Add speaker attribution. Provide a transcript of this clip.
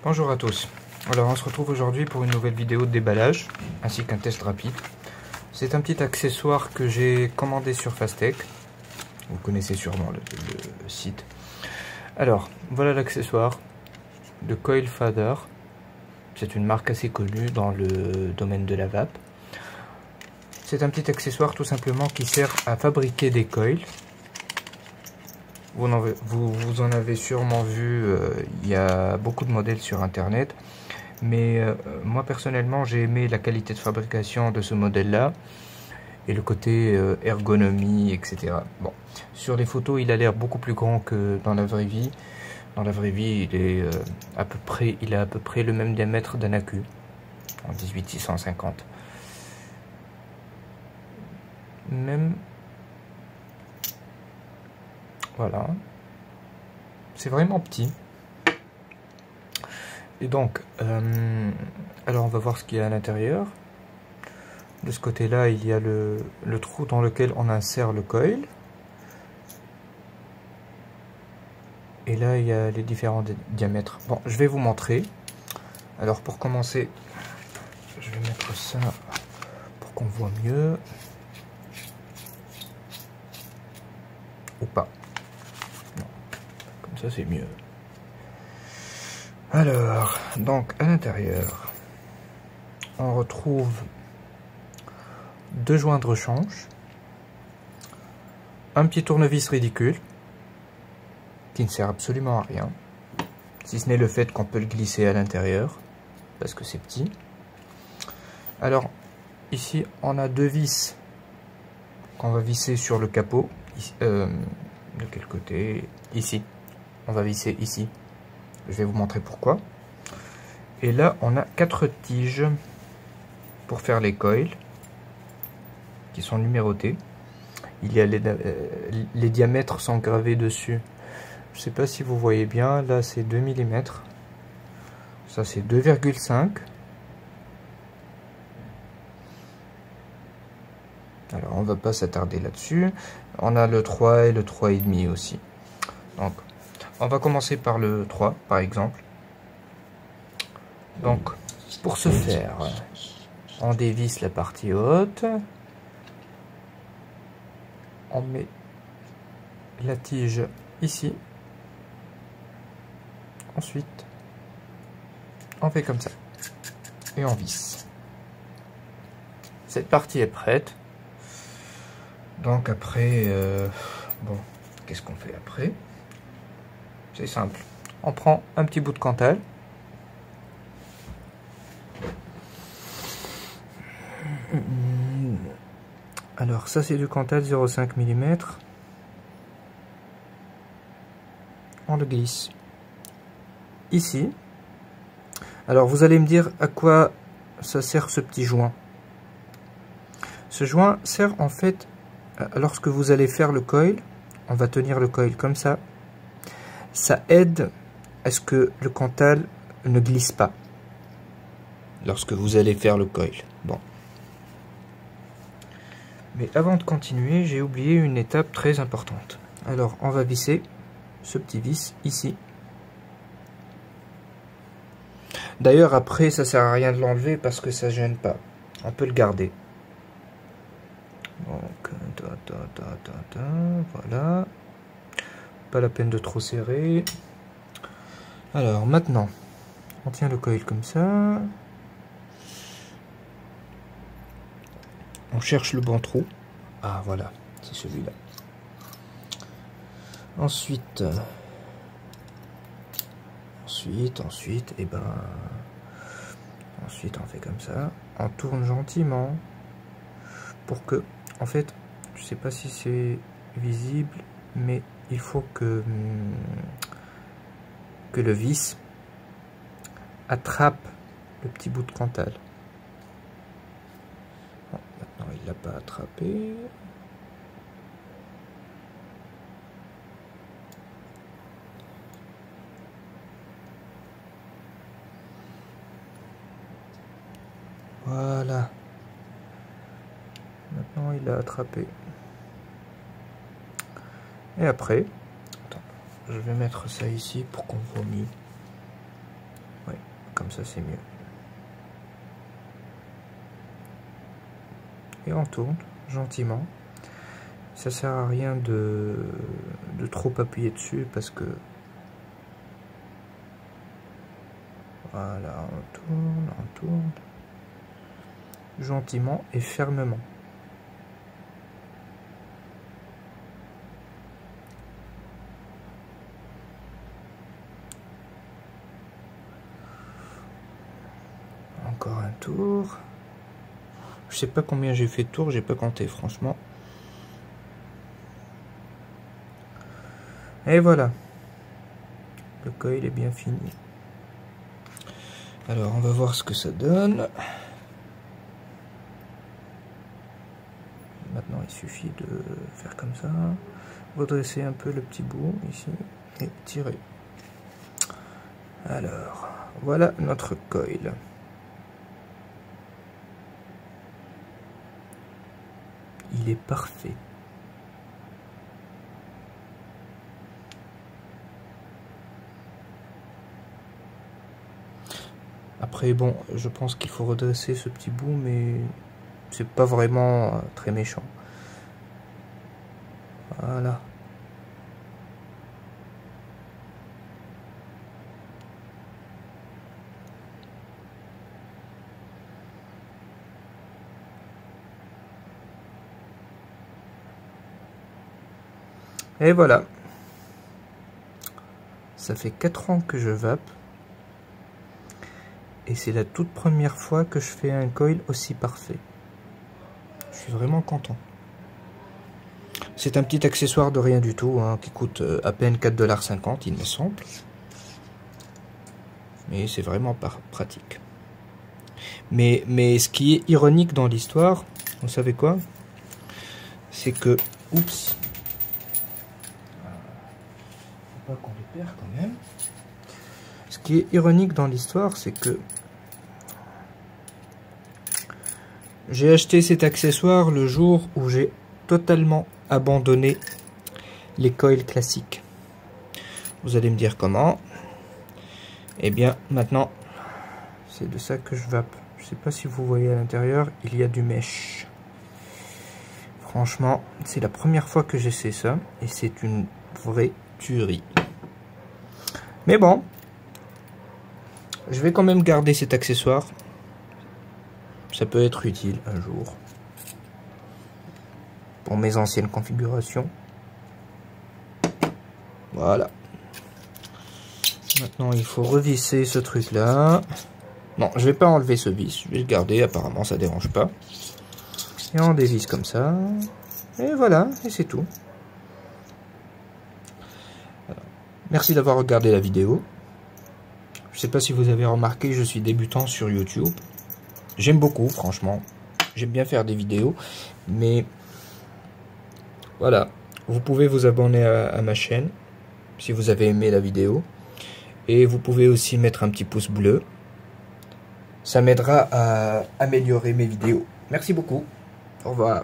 Speaker 1: Bonjour à tous. Alors on se retrouve aujourd'hui pour une nouvelle vidéo de déballage ainsi qu'un test rapide. C'est un petit accessoire que j'ai commandé sur Fastech. Vous connaissez sûrement le site. Alors voilà l'accessoire de Coil Fader. C'est une marque assez connue dans le domaine de la vape. C'est un petit accessoire tout simplement qui sert à fabriquer des coils. Vous en avez sûrement vu, il y a beaucoup de modèles sur internet, mais moi personnellement j'ai aimé la qualité de fabrication de ce modèle là et le côté ergonomie, etc. Bon, sur les photos il a l'air beaucoup plus grand que dans la vraie vie. Dans la vraie vie il est il a à peu près le même diamètre d'un AQ en 18650. Même voilà, c'est vraiment petit. Et donc, alors on va voir ce qu'il y a à l'intérieur. De ce côté-là, il y a le trou dans lequel on insère le coil. Et là, il y a les différents diamètres. Bon, je vais vous montrer. Alors pour commencer, je vais mettre ça pour qu'on voit mieux. Ou pas. Ça c'est mieux. Alors, donc à l'intérieur, on retrouve deux joints de rechange, un petit tournevis ridicule qui ne sert absolument à rien, si ce n'est le fait qu'on peut le glisser à l'intérieur parce que c'est petit. Alors ici on a deux vis qu'on va visser sur le capot. De quel côté? Ici. On va visser ici. Je vais vous montrer pourquoi. Et là, on a 4 tiges pour faire les coils qui sont numérotés. Il y a les diamètres sont gravés dessus. Je ne sais pas si vous voyez bien. Là, c'est 2 mm. Ça, c'est 2,5. Alors, on va pas s'attarder là-dessus. On a le 3 et le 3,5 aussi. Donc, on va commencer par le 3 par exemple. Donc pour ce faire, on dévisse la partie haute. On met la tige ici. Ensuite, on fait comme ça. Et on visse. Cette partie est prête. Donc après, bon, qu'est-ce qu'on fait après ? C'est simple, on prend un petit bout de Cantal, alors ça c'est du Cantal 0,5 mm, on le glisse ici. Alors vous allez me dire à quoi ça sert ce petit joint. Ce joint sert en fait, lorsque vous allez faire le coil, on va tenir le coil comme ça. Ça aide à ce que le Cantal ne glisse pas lorsque vous allez faire le coil. Bon. Mais avant de continuer, j'ai oublié une étape très importante. Alors, on va visser ce petit vis ici. D'ailleurs, après, ça sert à rien de l'enlever parce que ça gêne pas. On peut le garder. Donc, voilà. Pas la peine de trop serrer. Alors maintenant, on tient le coil comme ça. On cherche le bon trou. Ah voilà, c'est celui-là. Ensuite, et ben, ensuite on fait comme ça. On tourne gentiment pour que, en fait, je sais pas si c'est visible, mais il faut que le vis attrape le petit bout de Cantal. Bon, maintenant il l'a pas attrapé. Voilà. Maintenant il l'a attrapé. Et après, attends, je vais mettre ça ici pour qu'on voit mieux. Ouais. comme ça c'est mieux. Et on tourne gentiment. Ça sert à rien de trop appuyer dessus parce que voilà, on tourne gentiment et fermement. Encore un tour. Je sais pas combien j'ai fait de tours, j'ai pas compté franchement. Et voilà. Le coil est bien fini. Alors on va voir ce que ça donne. Maintenant il suffit de faire comme ça. Redresser un peu le petit bout ici et tirer. Alors voilà notre coil. Il est parfait. Après bon, je pense qu'il faut redresser ce petit bout, mais c'est pas vraiment très méchant. Voilà. Et voilà. Ça fait 4 ans que je vape. Et c'est la toute première fois que je fais un coil aussi parfait. Je suis vraiment content. C'est un petit accessoire de rien du tout, hein, qui coûte à peine 4,50 $, il me semble. Mais c'est vraiment pratique. Mais ce qui est ironique dans l'histoire, vous savez quoi? C'est que... Oups. Faut pas qu'on les perd quand même. Ce qui est ironique dans l'histoire, c'est que j'ai acheté cet accessoire le jour où j'ai totalement abandonné les coils classiques. Vous allez me dire comment? Eh bien, maintenant, c'est de ça que je vape. Je sais pas si vous voyez à l'intérieur, il y a du mesh. Franchement, c'est la première fois que j'essaie ça, et c'est une vraie tuerie. Mais bon, je vais quand même garder cet accessoire. Ça peut être utile un jour. Pour mes anciennes configurations. Voilà. Maintenant, il faut revisser ce truc-là. Non, je vais pas enlever ce vis. Je vais le garder. Apparemment, ça dérange pas. Et on dévisse comme ça. Et voilà. Et c'est tout. Alors, merci d'avoir regardé la vidéo. Je sais pas si vous avez remarqué, je suis débutant sur YouTube. J'aime beaucoup, franchement. J'aime bien faire des vidéos. Mais voilà. Vous pouvez vous abonner à ma chaîne si vous avez aimé la vidéo. Et vous pouvez aussi mettre un petit pouce bleu. Ça m'aidera à améliorer mes vidéos. Merci beaucoup. Au revoir.